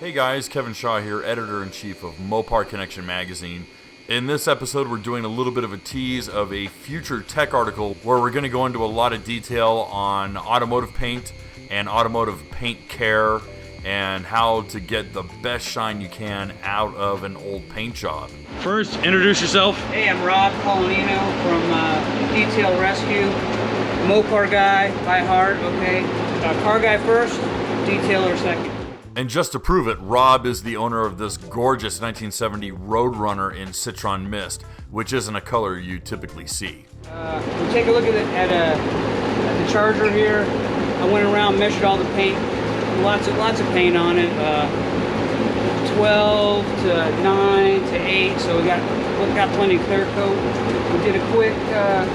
Hey guys, Kevin Shaw here, Editor-in-Chief of Mopar Connection Magazine. In this episode, we're doing a little bit of a tease of a future tech article where we're going to go into a lot of detail on automotive paint and automotive paint care and how to get the best shine you can out of an old paint job. First, introduce yourself. Hey, I'm Rob Colanino from Detail Rescue. Mopar guy by heart, okay? Car guy first, detailer second. And just to prove it, Rob is the owner of this gorgeous 1970 Roadrunner in Citron Mist, which isn't a color you typically see. We'll take a look at the Charger here. I went around, measured all the paint, lots of paint on it. 12 to 9 to 8, so we got plenty of clear coat. We did a quick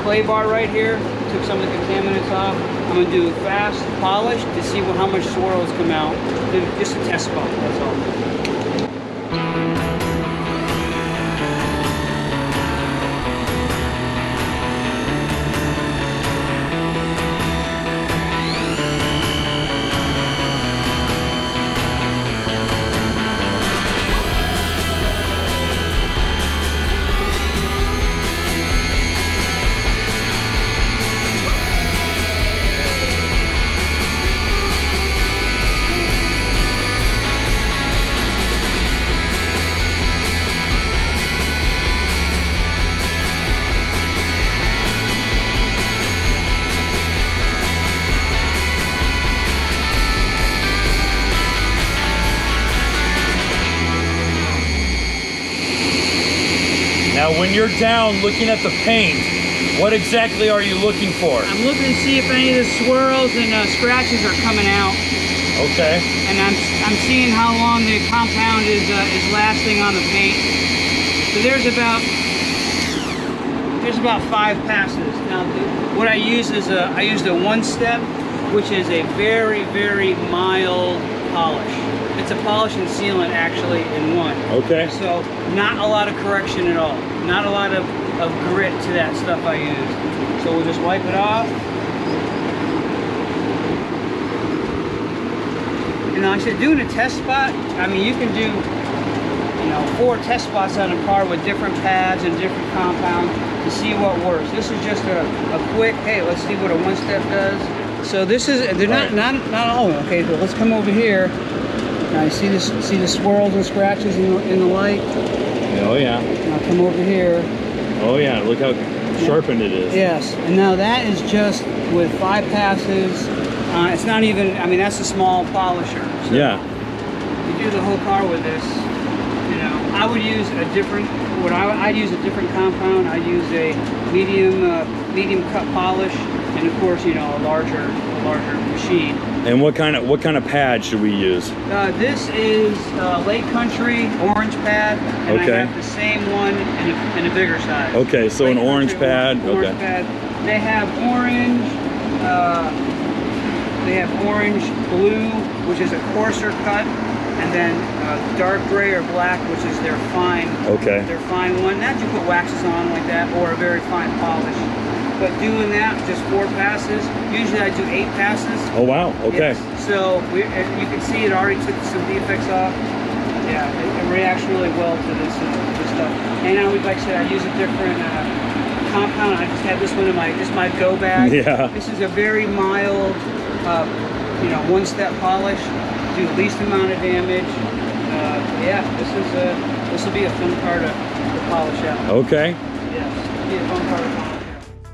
clay bar right here, took some of the contaminants off. I'm going to do a fast polish to see how much swirls come out. Just a test spot, that's all. Now, when you're down looking at the paint, what exactly are you looking for? I'm looking to see if any of the swirls and scratches are coming out. Okay. And I'm seeing how long the compound is lasting on the paint. So there's about 5 passes. Now, what I use is I used a 1-step, which is a very, very mild polish. It's a polish and sealant actually in one. Okay. So not a lot of correction at all. Not a lot of grit to that stuff I used. So we'll just wipe it off. And like I said, doing a test spot, I mean, you can do, 4 test spots on a car with different pads and different compounds to see what works. This is just a quick, hey, let's see what a 1-step does. So this is, they're not all, okay, but let's come over here. Now you see the swirls and scratches in the light? Oh yeah. Now come over here. Oh yeah, look how sharpened it is. Yes, and now that is just with 5 passes. It's not even, I mean, that's a small polisher. So yeah. You do the whole car with this, I would use a different, I'd use a different compound. I'd use a medium cut polish, and of course, a larger machine. And what kind of pad should we use? This is Lake Country orange pad, and okay. I have the same one in a bigger size. Okay, so Lake an orange Country, pad. Orange okay. pad. They have orange. They have orange blue, which is a coarser cut, and then dark gray or black, which is their fine. Okay. Their fine one. That you put waxes on like that, or a very fine polish. But doing that, just 4 passes. Usually I do 8 passes. Oh wow, okay. Yes. So you can see it already took some defects off. Yeah, it reacts really well to this stuff. And now, like I said, I use a different compound. I just had this one in my go bag. Yeah. This is a very mild, 1-step polish. Do the least amount of damage. Yeah, this will be a fun car to polish out. Okay. Yeah, this will be a fun car to polish out.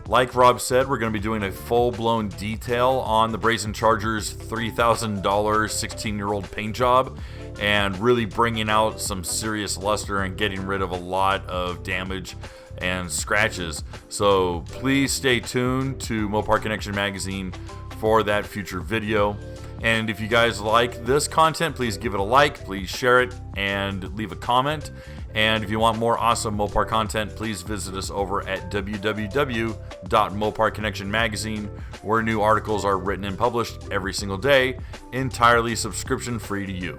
Like Rob said, we're going to be doing a full-blown detail on the Brazen Charger's $3,000 16-year-old paint job and really bringing out some serious luster and getting rid of a lot of damage and scratches. So please stay tuned to Mopar Connection Magazine for that future video. And if you guys like this content, please give it a like, please share it, and leave a comment. And if you want more awesome Mopar content, please visit us over at www.Mopar Connection Magazine, where new articles are written and published every single day, entirely subscription free to you.